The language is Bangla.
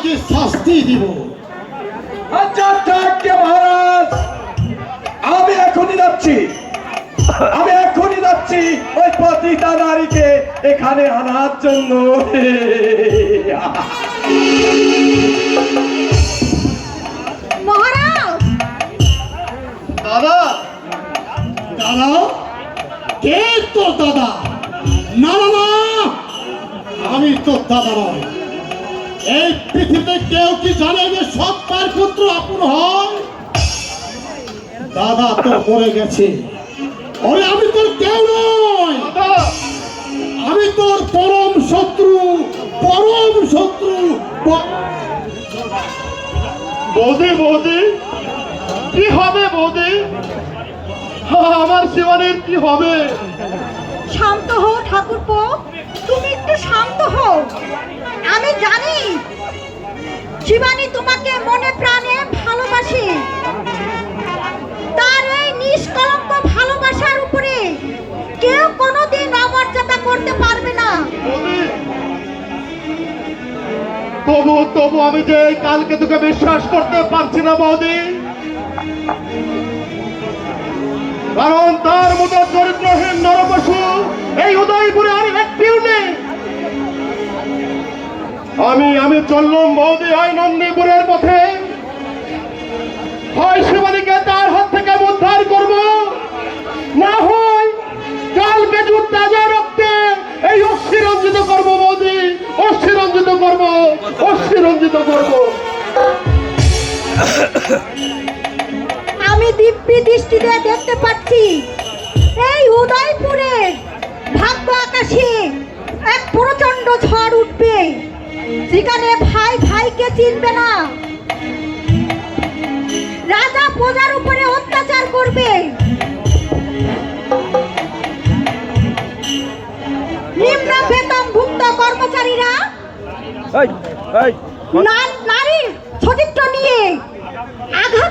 তাকে শাস্তি দিব। আচ্ছা আচ্ছা মহারাজ, আমি এখনই যাচ্ছি ওই পতিতা নারীকে এখানে আনার জন্য। মহারাজ, দাদা, দাদা, কে তোর দাদা? না না না, আমি তোর দাদা নয়। এই পৃথিবীতে কেউ কি জানে যে সৎ মায়ের পুত্র আপন হয়? দাদা তো মরে গেছে। ওরে আমি তোর কেউ নয়, আমি তোর পরম শত্রু। বৌদি কি হবে বৌদি? আমার শিবানীর কি হবে? শান্ত হও ঠাকুরপো, তুমি একটু শান্ত হও। আমি জানি শিবানী তোমাকে মনে প্রাণে ভালোবাসে। তার এই নিষ্কলঙ্ক ভালোবাসার উপরে কেউ কোনোদিন অমর্যাদা করতে পারবে না। তবু আমি যে কালকে তোকে বিশ্বাস করতে পারছি না বৌদি, কারণ তার মতো চরিত্রহীন নরপশু এই উদয়পুরে আর একটিও নেই। আমি চললাম বৌদি হয় নন্দীপুরের পথে। হয় শিবানীকে তার হাত থেকে উদ্ধার করব, না হয় কালকে তাজা রক্তে এই অস্থিরঞ্জিত করব বৌদি, অস্থিরঞ্জিত করব। আমি দিব্যি দৃষ্টিতে দেখতে পাচ্ছি এই উদয়পুরে ভাগ্য আকাশে এক প্রচন্ড ঝড় উঠবে, যেখানে ভাই ভাইকে চিনবে না, রাজা প্রজার উপরে অত্যাচার করবে, নিম্ন বেতনভুক্ত কর্মচারীরা নারীর চরিত্র নিয়ে আঘাত